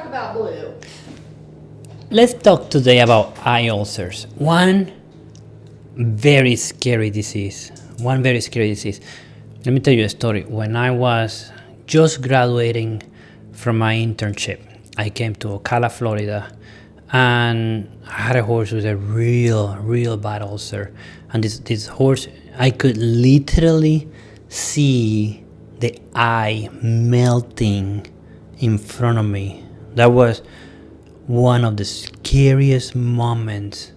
about Blue. Let's talk today about eye ulcers. One very scary disease. Let me tell you a story. When I was just graduating from my internship, I came to Ocala, Florida, and I had a horse with a real bad ulcer. And this horse, I could literally see the eye melting in front of me. That was one of the scariest moments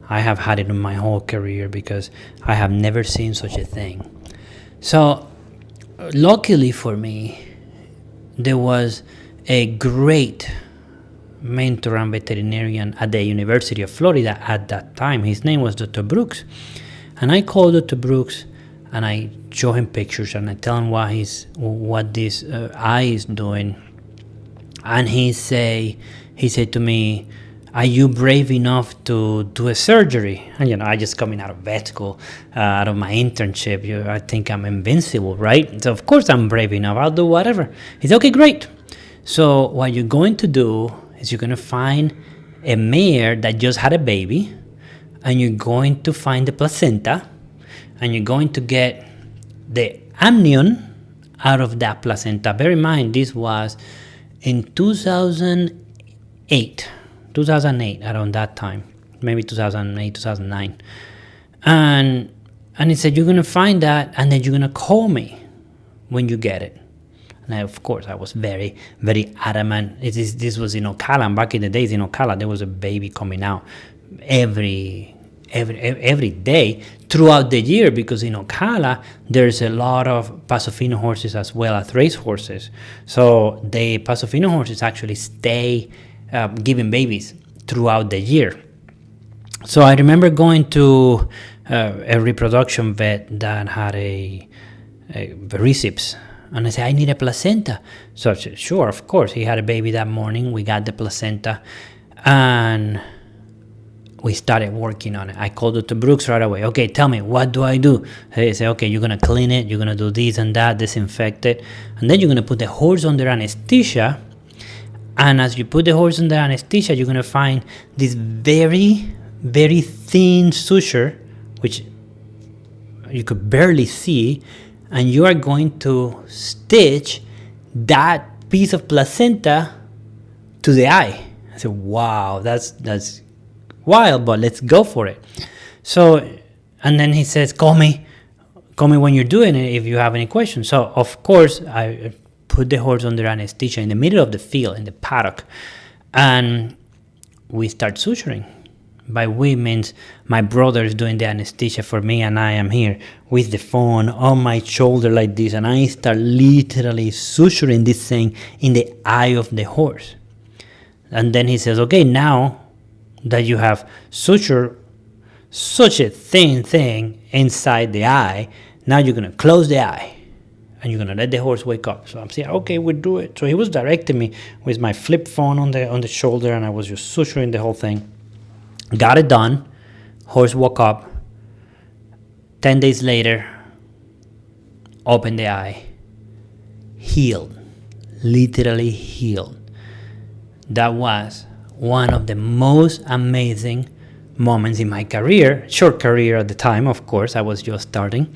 I have had it in my whole career, because I have never seen such a thing. So luckily for me, there was a great mentor and veterinarian at the University of Florida at that time. His name was Dr. Brooks. And I called Dr. Brooks and I show him pictures and I tell him what this eye is doing. And he said to me, "Are you brave enough to do a surgery?" And I just coming out of vet school, out of my internship. I think I'm invincible, right? So of course I'm brave enough. I'll do whatever. He said, "Okay, great. So what you're going to do is you're going to find a mare that just had a baby, and you're going to find the placenta, and you're going to get the amnion out of that placenta." Bear in mind, this was in 2008, around that time, maybe 2008, 2009. And he said, "You're going to find that, and then you're going to call me when you get it." And of course, I was very, very adamant. This was in Ocala, and back in the days in Ocala, there was a baby coming out every day throughout the year, because in Ocala, there's a lot of Paso Fino horses as well as race horses. So the Paso Fino horses actually stay giving babies throughout the year. So I remember going to a reproduction vet that had a recips, and I said, "I need a placenta." So I said, "Sure, of course." He had a baby that morning. We got the placenta, and we started working on it. I called Dr. Brooks right away. "Okay, tell me, what do I do?" He said, "Okay, you're going to clean it. You're going to do this and that, disinfect it. And then you're going to put the horse under anesthesia. And as you put the horse under anesthesia, you're going to find this very, very thin suture, which you could barely see. And you are going to stitch that piece of placenta to the eye." I said, "Wow, that's wild, but let's go for it." So, and then he says, call me when you're doing it if you have any questions." So of course I put the horse under anesthesia in the middle of the field, in the paddock, and we start suturing. By we means my brother is doing the anesthesia for me, and I am here with the phone on my shoulder like this, and I start literally suturing this thing in the eye of the horse. And then he says, "Okay, now that you have sutured such a thin thing inside the eye, now you're going to close the eye and you're going to let the horse wake up." So I'm saying, "Okay, we'll do it." So he was directing me with my flip phone on the shoulder, and I was just suturing the whole thing. Got it done. Horse woke up. 10 days later, opened the eye. Healed. Literally healed. That was one of the most amazing moments in my career. Short career at the time, of course. I was just starting.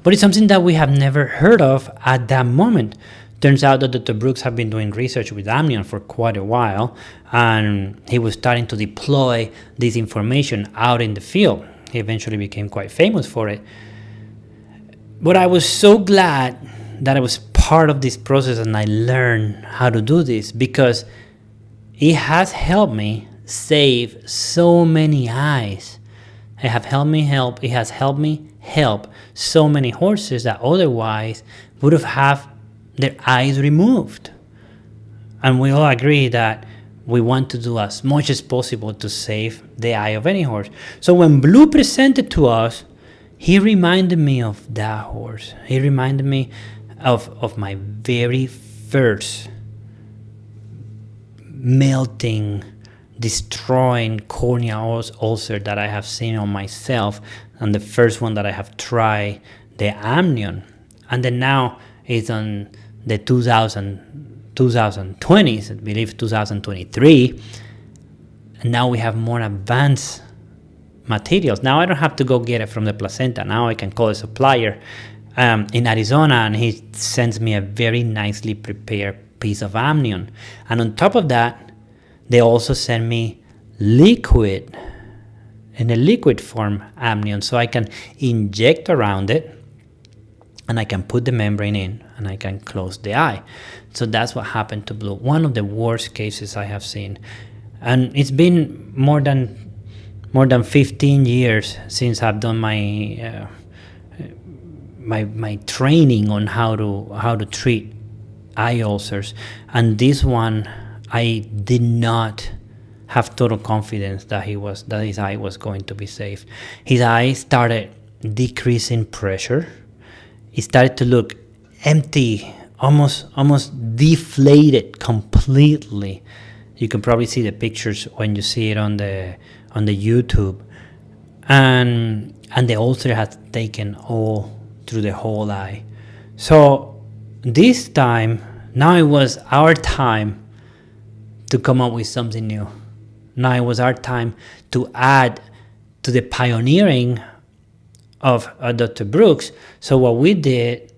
But it's something that we have never heard of at that moment. Turns out that Dr. Brooks had been doing research with Amnion for quite a while, and he was starting to deploy this information out in the field. He eventually became quite famous for it. But I was so glad that I was part of this process and I learned how to do this, because it has helped me save so many eyes. It has helped me help so many horses that otherwise would have had their eyes removed. And we all agree that we want to do as much as possible to save the eye of any horse. So when Blue presented to us, he reminded me of that horse. He reminded me of my very first melting, destroying corneal ulcer that I have seen on myself, and the first one that I have tried, the Amnion. And then now it's on the 2000 2020s, I believe 2023, and now we have more advanced materials. Now I don't have to go get it from the placenta. Now I can call a supplier in Arizona, and he sends me a very nicely prepared piece of amnion. And on top of that, they also send me liquid, in a liquid form amnion, so I can inject around it, and I can put the membrane in, and I can close the eye. So that's what happened to Blue. One of the worst cases I have seen. And it's been more than 15 years since I've done my my training on how to treat eye ulcers. And this one, I did not have total confidence that his eye was going to be safe. His eye started decreasing pressure. It started to look empty, almost deflated completely. You can probably see the pictures when you see it on the YouTube, and the ulcer had taken all through the whole eye. So this time, now it was our time to come up with something new. Now it was our time to add to the pioneering of Dr. Brooks. So what we did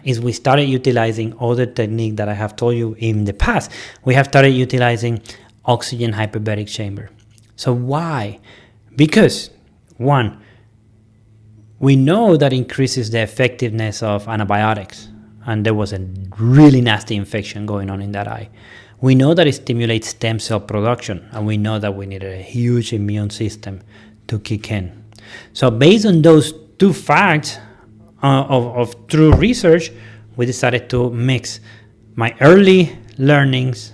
is we started utilizing other technique that I have told you in the past. We have started utilizing oxygen hyperbaric chamber. So why? Because one, we know that increases the effectiveness of antibiotics, and there was a really nasty infection going on in that eye. We know that it stimulates stem cell production, and we know that we needed a huge immune system to kick in. So based on those two facts of true research, we decided to mix my early learnings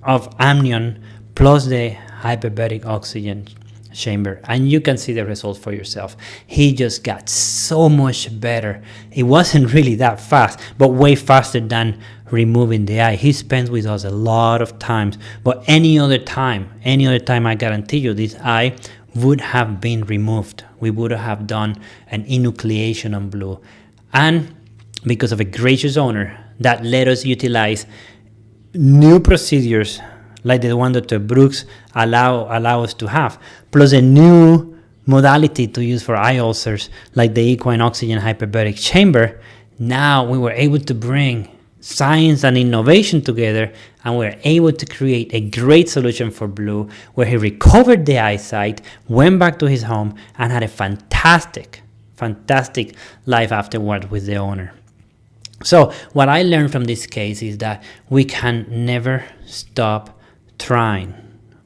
of amnion plus the hyperbaric oxygen chamber, and you can see the results for yourself. He just got so much better. It wasn't really that fast, but way faster than removing the eye. He spends with us a lot of times, but any other time, I guarantee you, this eye would have been removed. We would have done an enucleation on Blue. And because of a gracious owner that let us utilize new procedures like the one that Brooks allow us to have, plus a new modality to use for eye ulcers like the equine oxygen hyperbaric chamber, now we were able to bring science and innovation together, and we're able to create a great solution for Blue, where he recovered the eyesight, went back to his home, and had a fantastic life afterward with the owner. So what I learned from this case is that we can never stop trying.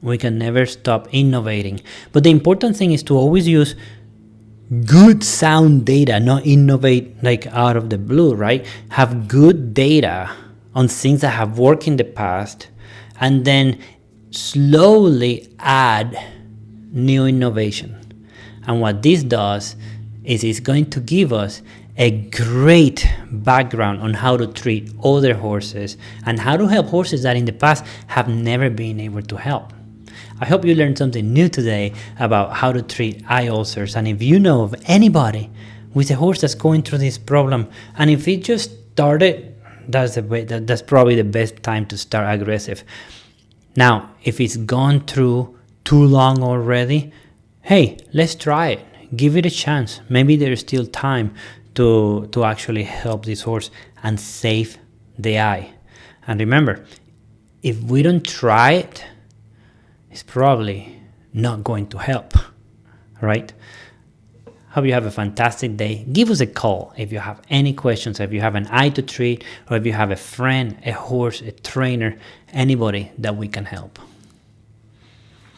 We can never stop innovating. But the important thing is to always use good sound data, not innovate like out of the blue, right? Have good data on things that have worked in the past, and then slowly add new innovation. And what this does is it's going to give us a great background on how to treat other horses and how to help horses that in the past have never been able to help. I hope you learned something new today about how to treat eye ulcers. And if you know of anybody with a horse that's going through this problem, and if it just started, that's probably the best time to start aggressive. Now, if it's gone through too long already, hey, let's try it. Give it a chance. Maybe there's still time to actually help this horse and save the eye. And remember, if we don't try it, it's probably not going to help, right? Hope you have a fantastic day. Give us a call if you have any questions, if you have an eye to treat, or if you have a friend, a horse, a trainer, anybody that we can help.